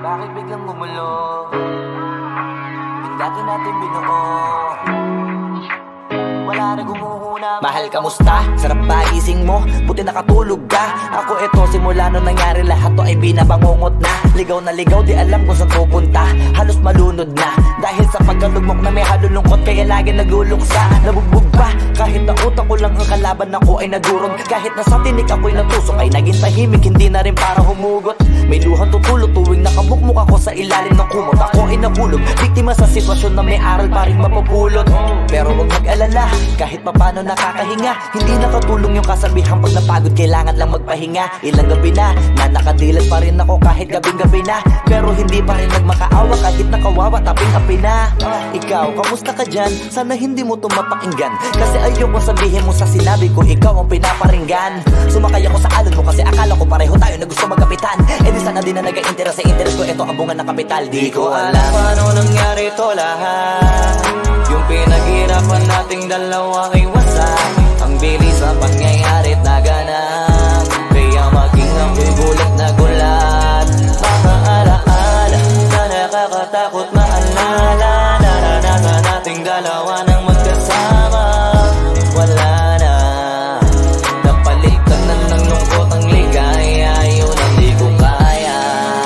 Bakit biglang gumulo? Yung dati natin binuo, wala na gumuhuna. Mahal, kamusta? Sarap ba gising mo? Buti nakatulog ka. Ako eto, simula nung nangyari lahat to ay binabangungot na. Ligaw na ligaw, di alam kung saan pupunta. Halos malunod na dahil sa pagkalugmok na may halulungkot. Kaya lagi nagluluksa, nabugbog pa. Kahit na utak ko lang ang kalaban ako ay nadurog. Kahit na sa tinik ako'y natusok ay naging tahimik, hindi na rin para humugot. May luhang tutulog tuwing nakabukmuk ako sa ilalim ng kumot. Ako ay nahulog, biktima sa sitwasyon na may aral pa rin mapupulot. Pero huwag mag-alala, kahit papano nakakahinga. Hindi nakatulong yung kasabihan, pag napagod kailangan lang magpahinga. Ilang gabi na nakadilat pa rin ako kahit gabing-gabi na. Pero hindi pa rin nagmakaawa kahit nakawawa taping-api na. Ikaw, kamusta ka dyan? Sana hindi mo ito mapakinggan, kasi ayoko sabihin mo sa sinabi ko ikaw ang pinaparinggan. Sumakay ako sa alon mo kasi akala ko pareho tayo na gusto magkapitan. E di sana din na nag-interest sa interest ko, ito ang bunga ng kapital. Di ko alam paano nangyari to lahat. Yung pinaghirapan nating dalawa ay wasak. Ang bilis sa pangyayarit na ganap, kaya maging ako'y gulat na gulat. Mga alaala na nakakatakot maalala. Naranasan nating dalawa nang magkasama. Wala na, napalitan na ng lungkot ang ligaya. Yun ang di ko kaya.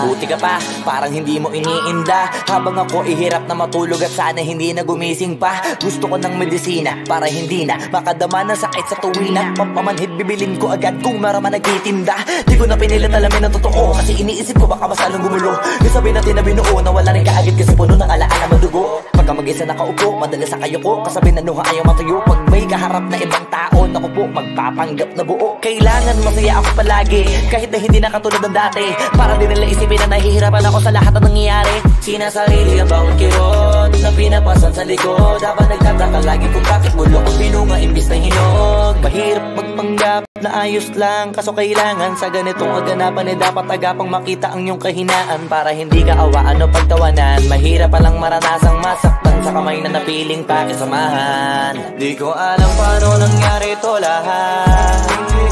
Buti ka pa, parang hindi mo iniinda. Habang ako ihirap na matulog at sana hindi na gumising pa. Gusto ko ng medisina para hindi na makadama ng sakit sa tuwina. Pampamanhid bibilin ko agad kung maraman nagtitinda. Di ko na pinilit alamin ang totoo, kasi iniisip ko baka masalong gumulo. Yung sabi natin na binuo na wala rin kaagad kasi puno ng alaala madugo. Pagka mag-isa nakaupo, madalas sa kayo ko. Kasabi na nuha ayaw matuyo. Pag may kaharap na ibang tao, naku po, magpapanggap na buo. Kailangan masaya ako palagi, kahit na hindi na katulad ng dati. Para din nila isipin na nahihirapan ako sa lahat ng nangyayari. Sinasarili ang bawat kirot na pinapasan sa likod. Habang nagtataka lagi kung bakit mulo ang pinunga imbis na hinog. Mahirap magpanggap na ayos lang, kaso kailangan sa ganitong kaganapan eh dapat agapang makita ang iyong kahinaan. Para hindi ka awaan o pagtawanan. Mahirap palang maranasang masaktan sa kamay na napiling pakisamahan. Di ko alam paano nangyari to lahat.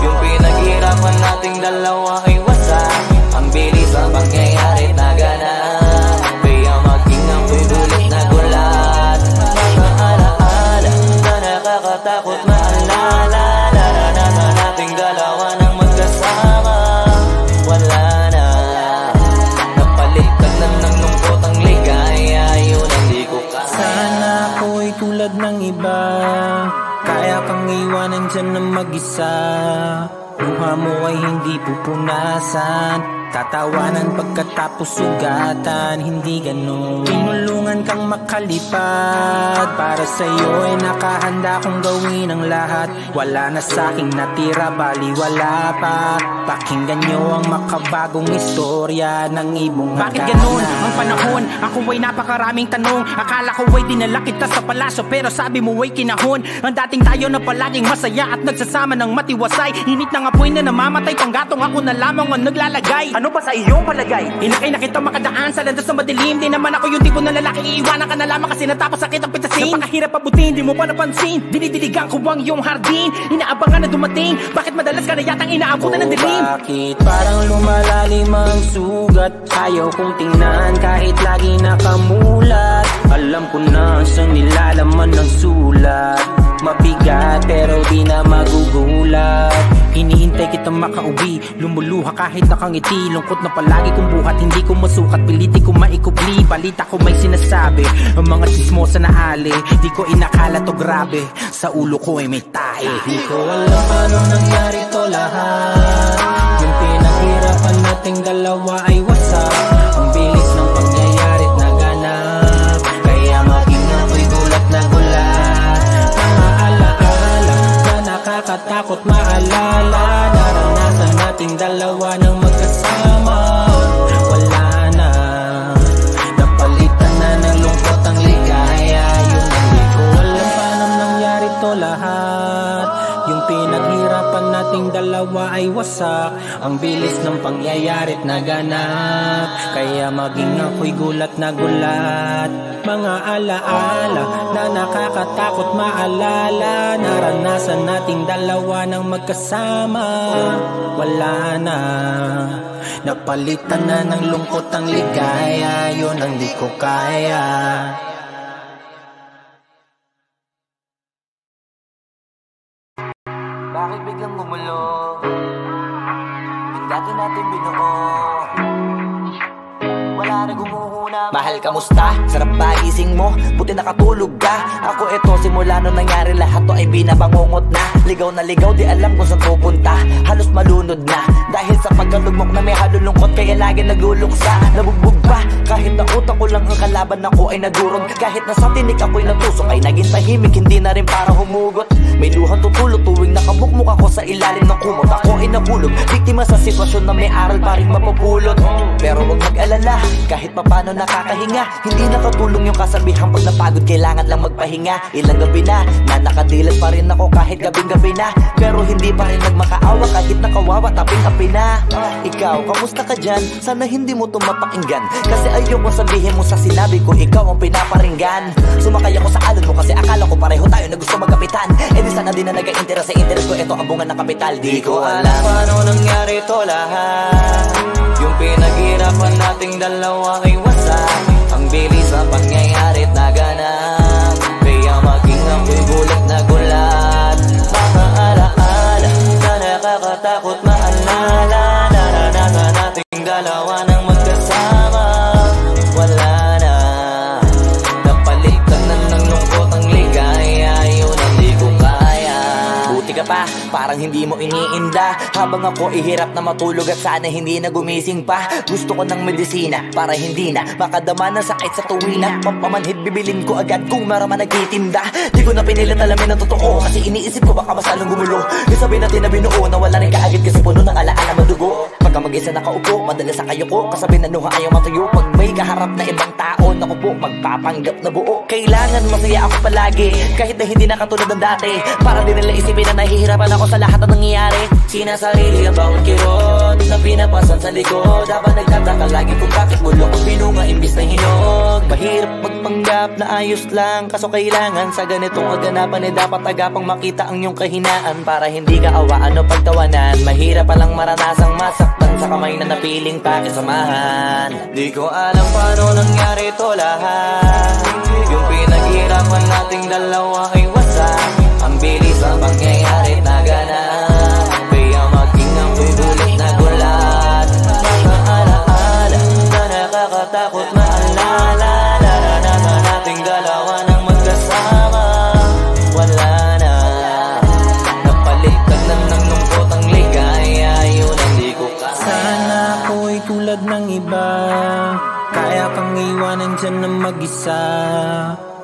Yung pinaghirapan nating dalawa ay wasak. Ang bilis ang pangyayari na ganap, kaya maging ako'y gulat na gulat. Mga alaala na nakakatakot maalala. Naranasan nating dalawa nang magkasama. Wala na, napalitan na ng lungkot ang ligaya. Yun ang di ko kaya. Sana ako'y tulad ng iba, kaya kang iwanan dyan na mag-isa. Luha mo ay hindi pupunasan, tatawanan pagkatapos sugatan. Hindi ganun, tinulungan kang makalipad. Para sa'yo ay nakahanda kong gawin ang lahat. Wala na sa'king natira, bali wala pa. Pakinggan nyo ang makabagong istorya ng ibong hagana. Bakit ganun ang panahon? Ako ay napakaraming tanong. Akala ko ay dinala kita sa palasyo, pero sabi mo ay kinahon. Ang dating tayo na palaging masaya at nagsasama ng matiwasay. Init ng apoy na namamatay, panggatong ako na lamang ang naglalagay. Ano ba sa iyong palagay? Inakay na kita makadaan sa landas na madilim. Di naman ako yung tipo na lalaki, iiwanan ka na lamang kasi natapos sakit ang pitasin. Napakahirap pabutin, di mo pa napansin. Dinidiligan ko ang iyong hardin, inaabangan na dumating. Bakit madalas ka na yatang inaabutan ng dilim? Bakit parang lumalalim ang sugat? Ayaw kong tingnan kahit lagi nakamulat. Alam ko na sa nilalaman ng sulat. Mabigat pero di na magugulat. Hinihintay kitang makauwi, lumuluha kahit nakangiti. Lungkot na palagi kong buhat, hindi ko masukat. Piliti ko maikupli, balita ko may sinasabi. Ang mga chismosa na ali, di ko inakala to grabe. Sa ulo ko ay may tae. Di ko alam paano nangyari to lahat. Yung pinaghirapan nating dalawa ay wasak. Ang bilis ng pangyayari't naganap, kaya maging ako'y gulat na gulat. Mga alaala na nakakatakot maalala. Naranasan nating dalawa nang magkasama. Wala na, napalitan na ng lungkot ang ligaya. Yun ang di ko alam paano nangyari to lahat. Yung pinaghirapan nating dalawa ay wasak. Ang bilis ng pangyayari't naganap, kaya maging ako'y gulat na gulat. Mga alaala na nakakatakot maalala, naranasan nating dalawa ng magkasama. Wala na, napalitan na ng lungkot ang ligaya, yun ang di ko kaya. Bakit biglang gumulo? Yung dati natin binuo, wala na gumuhuna. Mahal, kamusta? Sarap ba gising mo? Buti nakatulog ka. Ako eto, simula nung nangyari lahat to ay binabangungot na. Ligaw na ligaw, di alam kung saan pupunta. Halos malunod na dahil sa pagkalugmok na may halulungkot, kaya lagi nagluluksa. Nabugbog pa, kahit na utak ko lang ang kalaban ako ay nagurog. Kahit na sa tinik ako'y natusok ay naging tahimik, hindi na rin para humugot. May luhang tutulog tuwing nakabukmuk ako sa ilalim ng kumot. Ako ay nahulog, biktima sa sitwasyon na may aral pa rin mapupulot. Pero huwag mag-alala, kahit papano nakakahinga. Hindi nakatulong yung kasabihan, pag napagod kailangan lang magpahinga. Ilang gabi na nakadilat pa rin ako kahit gabing-gabi na. Pero hindi pa rin nagmakaawa kahit nakawawa taping-api na. Ikaw, kamusta ka dyan? Sana hindi mo tumapakinggan, kasi ayoko sabihin mo sa sinabi ko ikaw ang pinaparinggan. Sumakay ako sa alon mo kasi akala ko pareho tayo na gusto magkapitan. Eh di sana di na nag-interest sa interest ko, ito ang bunga ng kapital. Di ko alam paano nangyari to lahat. Yung pinaghirapan nating dalawa ay wasak. Ang bilis sa pangyayari't naganap, kaya maging ako'y gulat na gulat. Mga alaala na nakakatakot maalala, naranasan nating dalawa ng magkasama. Wala na, napalitan na ng lungkot ang ligaya, yun ang di ko kaya. Buti ka pa, parang hindi mo iniinda. Habang ako ihirap na matulog at sana hindi na gumising pa. Gusto ko ng medisina para hindi na makadama ng sakit sa tuwina. Pampamanhid bibilin ko agad kung marama nagtitinda. Di ko na pinilit alamin ang totoo, kasi iniisip ko baka masalong gumulo. Yung sabi natin na binuo, nawala rin kaagad kasi puno ng alaala madugo. Pagka mag-isa nakaupo, madalas sa kayo ko, kasabi na nuha ayaw matuyo. Pag may kaharap na ibang tao, naku po, magpapanggap na buo. Kailangan masaya ako palagi, kahit na hindi na katulad ng dati. Para din nila isipin na nahihirapan ako sa lahat ng nangyayari. Sinasarili ang bawat kirot na pinapasan sa likod, habang nagtataka lagi kung bakit bulok ang pinunga imbis na hinog. Mahirap magpanggap na ayos lang, kaso kailangan sa ganitong kaganapan eh dapat agapang makita ang iyong kahinaan, para hindi ka awaan o pagtawanan. Mahirap palang maranasang masaktan sa kamay na napiling pakisamahan. Di ko alam paano nangyari to lahat. Yung pinaghirapan nating dalawa ay wasak. Ang bilis ang pangyayari't naganap, kaya maging ako'y gulat na gulat. Mga alaala na nakakatakot maalala, naranasan nating dalawa ng magkasama. Wala na, napalitan na ng lungkot ang ligaya, yun ang di ko kaya. Sana ako'y tulad ng iba, kaya kang iwanan dyan na mag-isa.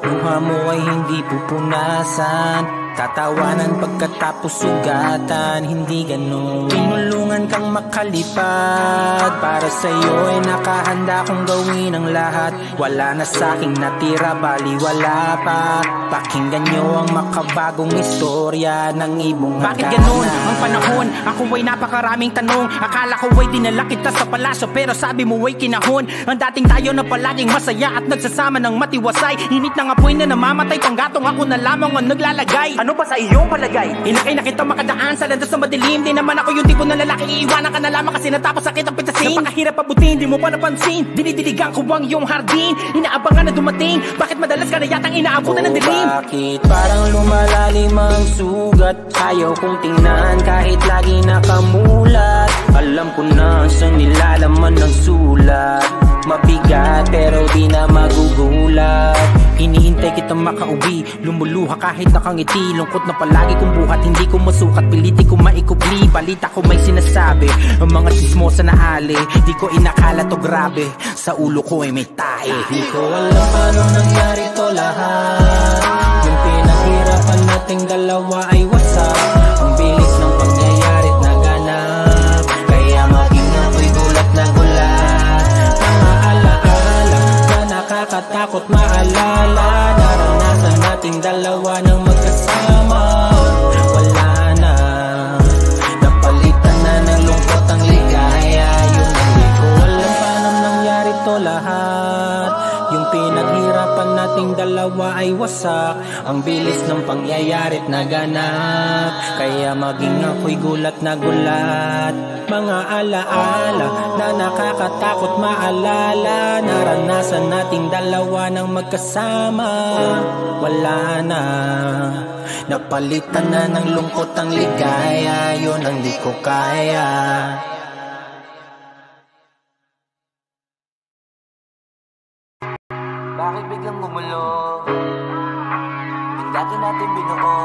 Luha mo ay hindi pupunasan, tatawanan pagkatapos sugatan, hindi ganun. Tinulungan kang makalipad, para sa'yo ay nakahanda kong gawin ang lahat. Wala na sa'king natira, bali wala pa. Pakinggan nyo ang makabagong istorya ng ibong hagana. Bakit ganun ang panahon? Ako ay napakaraming tanong. Akala ko ay dinala kita sa palasyo, pero sabi mo ay kinahon. Ang dating tayo na palaging masaya at nagsasama ng matiwasay. Init ng apoy na namamatay, panggatong ako na lamang ang naglalagay. Ano pa sa iyong palagay? Inakay na kita makadaan sa landas na madilim. Di naman ako yung tipo na lalaki, iiwanan ka na lamang kasi natapos sakit ang pitasin. Napakahirap pabutin, di mo pa napansin. Dinidiligan ko ang iyong hardin, inaabangan na dumating. Bakit madalas ka na yatang inaabutan ng dilim? Bakit parang lumalalim ang sugat? Ayaw kong tingnan kahit lagi nakamulat. Alam ko na sa nilalaman ng sulat. Mabigat pero di na magugulat. Hinihintay kitang makauwi, lumuluha kahit nakangiti. Lungkot na palagi kong buhat, hindi ko masukat, piliti ko maikubli. Balita ko may sinasabi, ang mga chismosa na ali. Di ko inakala to grabe, sa ulo ko ay may tae. Di ko alam paano nangyari to lahat. Yung pinaghirapan nating dalawa ay wasak. Ang bilis ng pangyayari't naganap, kaya maging ako'y gulat na gulat. Mga alaala na nakakatakot maalala, naranasan nating dalawa ng magkasama. Wala na, napalitan na ng lungkot ang ito lahat. Yung pinaghirapan nating dalawa ay wasak. Ang bilis ng pangyayari't naganap, kaya maging ako'y gulat na gulat. Mga alaala na nakakatakot maalala, naranasan nating dalawa ng magkasama. Wala na, napalitan na ng lungkot ang ligaya. Yun ang di ko kaya. Bakit biglang gumulo? Yung dati natin binuo,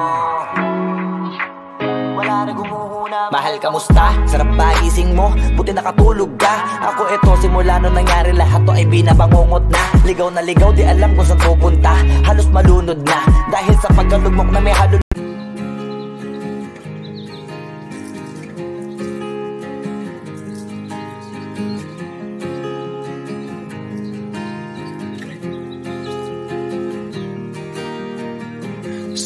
wala na gumuhuna. Mahal, kamusta? Sarap ba gising mo? Buti nakatulog ka. Ako eto, simula nung nangyari lahat to ay binabangungot na. Ligaw na ligaw, di alam kung saan pupunta. Halos malunod na dahil sa pagkalugmok na may halo.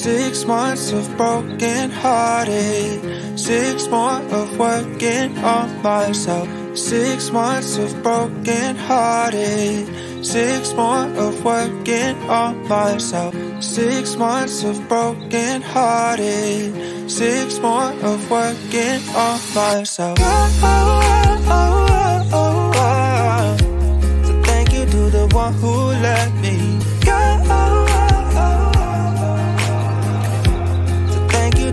6 months of broken hearted, 6 more of working on myself. 6 months of broken hearted, 6 more of working on myself. 6 months of broken hearted, 6 more of working on myself. So thank you to the one who let me go.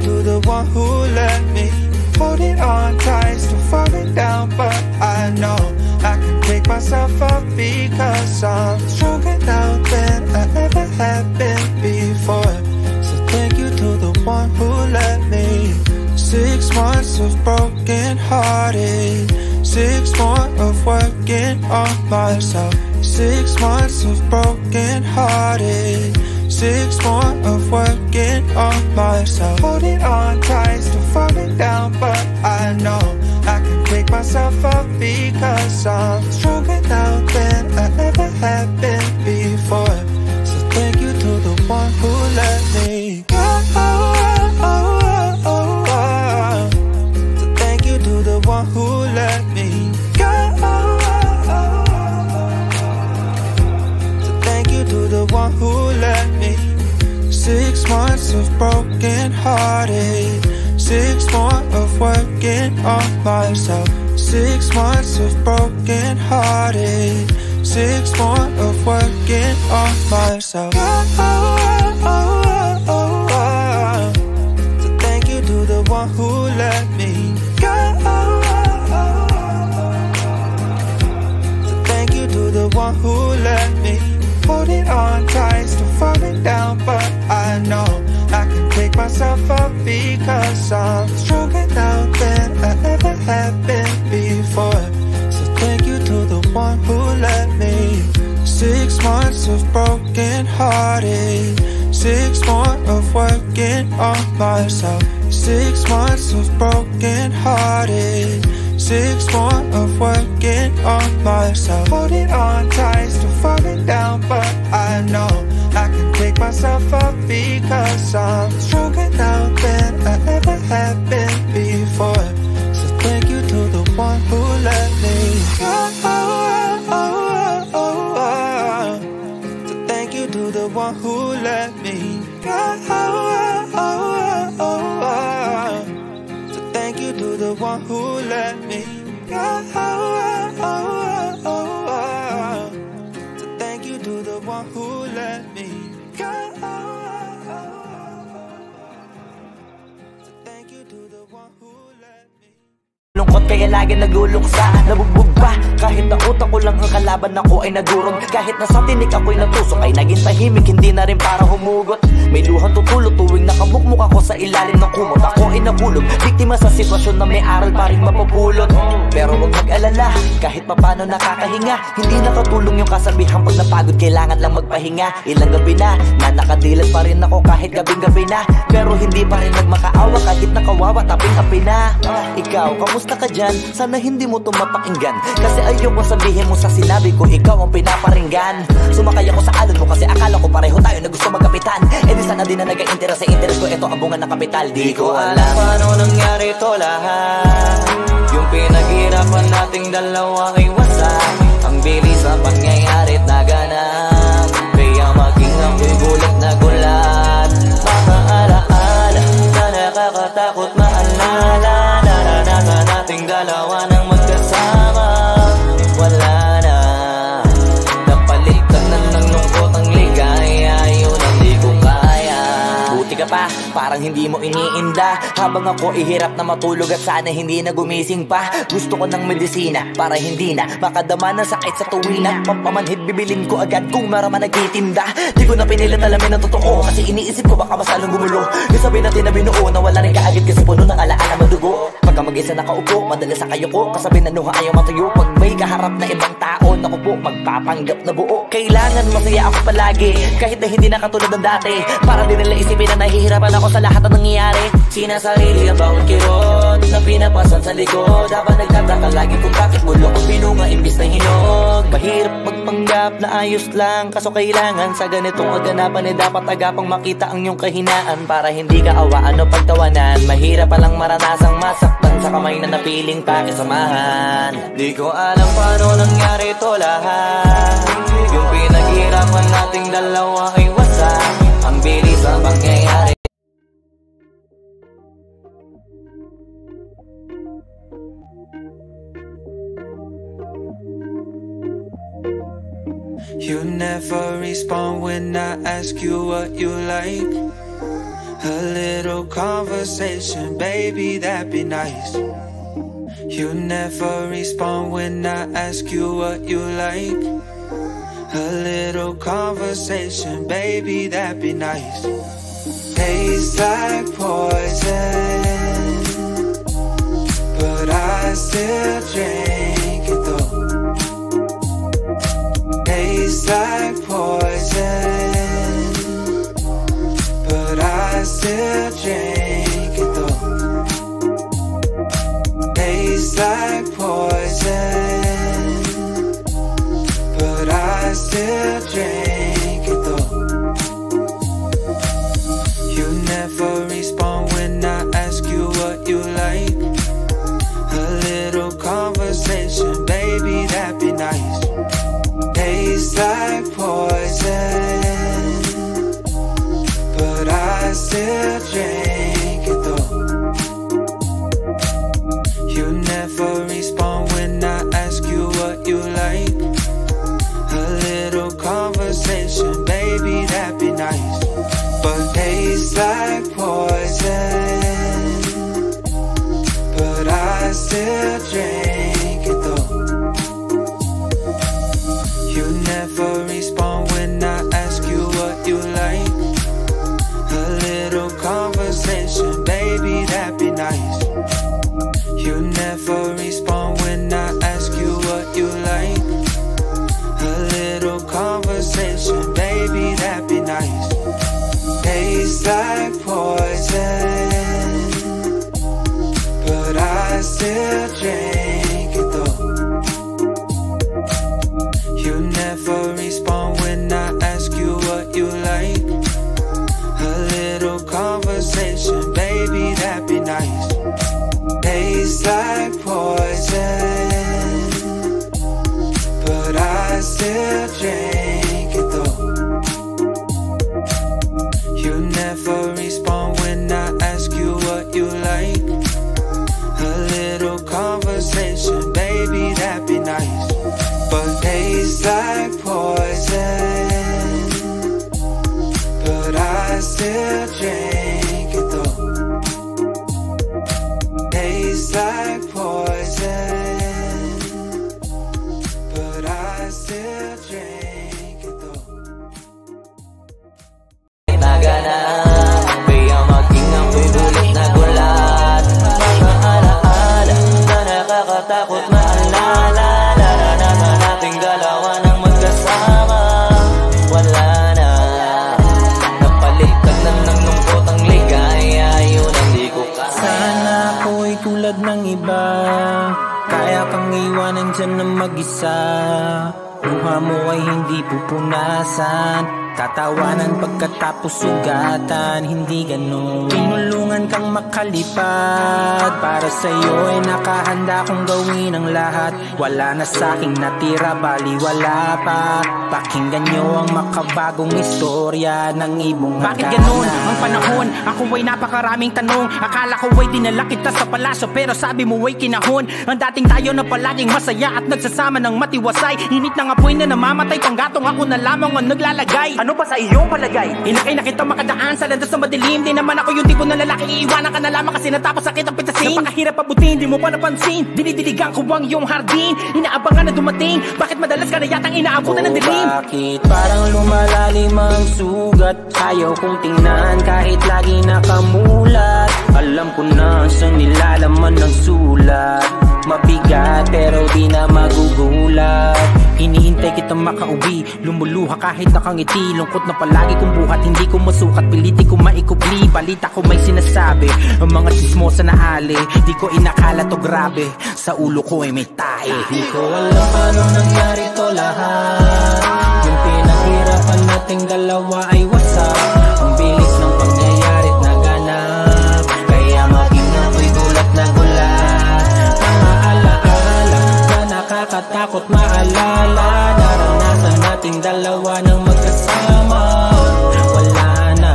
To the one who let me hold it on tight, still falling down, but I know I can pick myself up because I'm stronger now than I ever have been before. So thank you to the one who let me. 6 months of broken hearted, 6 more of working on myself. 6 months of broken hearted, 6 more of working on myself. Holding on tight, still falling down, but I know I can pick myself up because I'm stronger now than I ever have been before. So thank you to the one who let me go. So thank you to the one who let me go. So thank you to the one who let me. 6 months of broken hearted, 6 more of working on myself. 6 months of broken hearted, 6 more of working on myself. So thank you to the one who let me go. So thank you to the one who let me hold it on tight, still falling down, but I know I can pick myself up because I'm stronger now than I ever have been before. So thank you to the one who let me. 6 months of broken hearted, 6 more of working on myself. 6 months of broken hearted, 6 more of working on myself. Holding on tight, still falling down, but I know I can pick myself up because I'm stronger now than I ever have been before. So thank you to the one who let me go. So thank you to the one who let me go. So thank you to the one who let me go. So thank you to the one who let me go. So thank you to the one who let me. Lungkot kaya lagi nagluluksa, nabugbog pa. Kahit na utak ko lang ang kalaban ako ay nadurog. Kahit na sa tinik ako'y natusok ay naging tahimik, hindi na rin para humugot. May luhang tutulog tuwing nakabukmuk ako sa ilalim ng kumot. Ako ay nahulog, biktima sa sitwasyon na may aral pa rin mapupulot. Pero huwag mag-alala, kahit papano nakakahinga. Hindi nakatulong yung kasabihan pag napagod kailangan lang magpahinga. Ilang gabi na nakadilat pa rin ako kahit gabing-gabi na. Pero hindi pa rin nagmakaawa kahit nakawawa taping-api na. Ikaw, kamusta ka dyan? Sana hindi mo ito mapakinggan, kasi ayoko sabihin mo sa sinabi ko ikaw ang pinaparinggan. Sumakay ako sa alon mo kasi akala ko pareho tayo na gusto magkapitan. Eh di sana di na nag-interest sa interest ko, ito ang bunga ng kapital. Di ko alam paano nangyari ito lahat. Yung pinaghirapan nating dalawa ay wasak. Ang bilis sa parang hindi mo iniinda. Habang ako ihirap na matulog at sana hindi na gumising pa. Gusto ko ng medisina para hindi na makadama ng sakit sa tuwina. Pampamanhid bibilin ko agad kung maraman nagtitinda. Di ko na pinilit alamin ang totoo, kasi iniisip ko baka masalong gumulo. Yung sabi natin na binuo na wala rin kaagad kasi puno ng alaala madugo. Pagka mag-isa nakaupo, madalas sa kayo ko, kasabi na nuha ayaw matuyo. Pag may kaharap na ibang tao, naku po, magpapanggap na buo. Kailangan masaya ako palagi, kahit na hindi na katulad ng dati. Para din nila isipin na nahihirapan ako sa lahat ng nangyayari. Sinasarili ang bawat kirot na pinapasan sa likod, habang nagtataka lagi kung bakit mulo ko pinunga imbis na hinog. Mahirap magpanggap na ayos lang, kaso kailangan sa ganitong kaganapan dapat agapang makita ang iyong kahinaan. Para hindi ka awaan o pagtawanan, mahirap palang maranasang masaktan sa kamay na napiling pakisamahan. Di ko alam paano nangyari ito lahat. Yung pinaghirapan nating dalawa ay wasak. Ang bilis ang pangyayari. You never respond when I ask you what you like. A little conversation, baby, that'd be nice. You never respond when I ask you what you like. A little conversation, baby, that'd be nice. Tastes like poison, but I still drink it though. Tastes like poison, but I still drink it though. Tastes like poison, but I still drink it though. You never respond when I ask you what you like. A little conversation, baby, that'd be nice. Tastes like poison, but I still drink it though. You never respond when I ask you what you like. A little conversation, baby, that'd be nice. But tastes like poison, but I still drink it though. You never respond when I ask you what you like. A little conversation, baby, that'd be nice. You never respond when I ask you what you like. A little conversation, baby, that'd be nice. Tastes like poison, but I still drink it though. You never respond when I ask you what you like. A little conversation, baby, that'd be nice. Tastes like poison, but I still drink it though. You never respond when I ask you what you like. A little conversation, baby, that'd be nice. But tastes like poison, but I still drink it though. Tastes like poison, but I still drink it though. Kaya maging ako'y gulit na gulat. Mga alaala na nakakatakot maalala. Naranasan nating dalawa nang magkasama. Wala na, napalitan na ng lungkot ang ligaya. Yun ang di ko kaya. Sana ako'y tulad ng iba, kaya kang iwanan dyan na mag-isa. Luha mo ay hindi pupunasan, tatawanan pagkatapos sugatan. Hindi ganon, tinulungan kang makalipad. Para sa'yo ay nakahanda kong gawin ang lahat. Wala na sa'king natira, bali wala pa. Pakinggan nyo ang makabagong istorya ng ibong Bakit ganun ang panahon? Ako ay napakaraming tanong. Akala ko ay dinala kita sa palaso, pero sabi mo ay kinahon. Ang dating tayo na palaging masaya at nagsasama ng matiwasay. Init ng apoy na namamatay, panggatong ako na lamang ang naglalagay. Ano ano ba sa iyong palagay? Inakay na kita makadaan sa landas na madilim. Di naman ako yung tipo na lalaki, iiwanan ka na lamang kasi natapos sakit ang pitasin. Napakahirap abutin, di mo pa napansin. Dinidiligan ko ang iyong hardin, inaabangan na dumating. Bakit madalas ka na yatang inaabutan ng dilim? Bakit parang lumalalim ang sugat? Ayaw kong tingnan kahit lagi nakamulat. Alam ko na sa nilalaman ng sulat. Mabigat pero di na magugulat. Hinihintay kitang makauwi, lumuluha kahit nakangiti. Lungkot na palagi kong buhat, hindi ko masukat. Piliti ko maikupli, balita ko may sinasabi. Ang mga chismosa na ali, di ko inakala to grabe. Sa ulo ko ay may tae. Di ko alam paano nangyari to lahat. Yung pinaghirapan nating dalawa ay wasak. Ang bilis ng pangyayari't naganap, kaya maging ako'y gulat na gulat. Mga alaala na nakakatakot maalala. Naranasan nating dalawa ng magkasama. Wala na,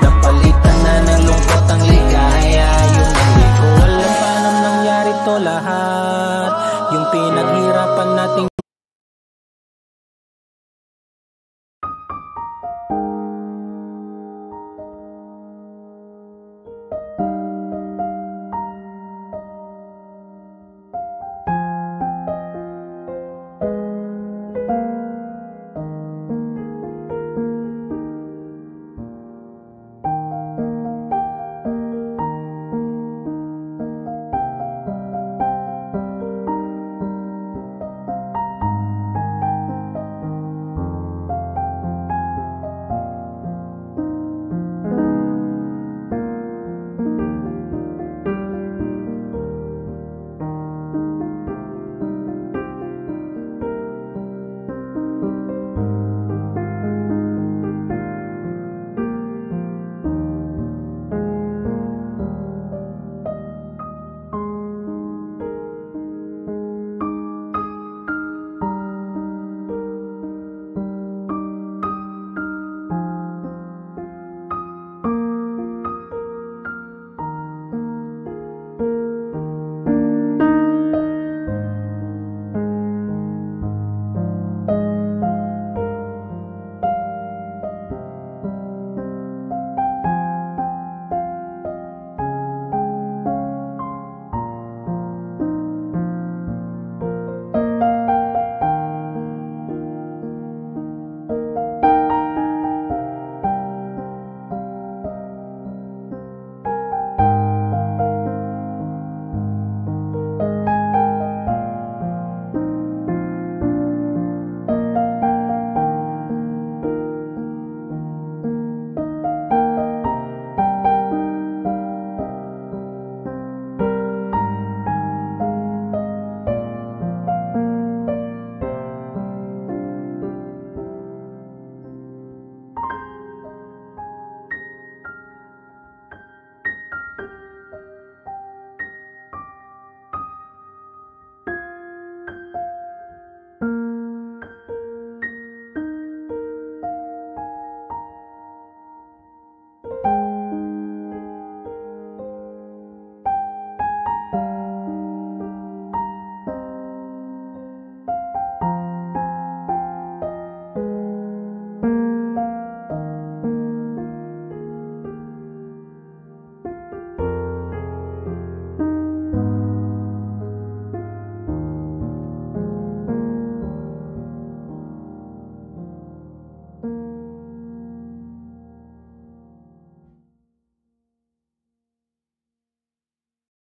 napalitan na ng lungkot ang ligaya. Yun ang di ko alam paano nangyari to lahat. Yung pinaghirapan nating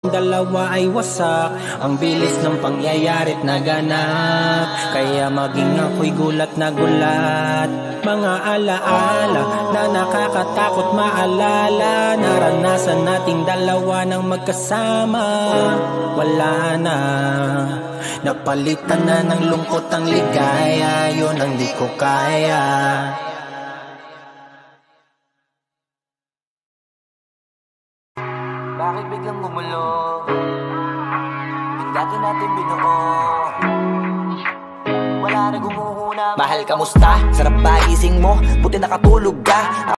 dalawa ay wasak. Ang bilis ng pangyayari't naganap, kaya maging ako'y gulat na gulat. Mga alaala na nakakatakot maalala. Naranasan nating dalawa ng magkasama. Wala na, napalitan na ng lungkot ang ligaya. Yun ang di ko kaya. Bakit biglang gumulo? Yung dati natin binuo, wala na gumuhuna. Mahal, kamusta? Sarap ba gising mo? Buti nakatulog ka.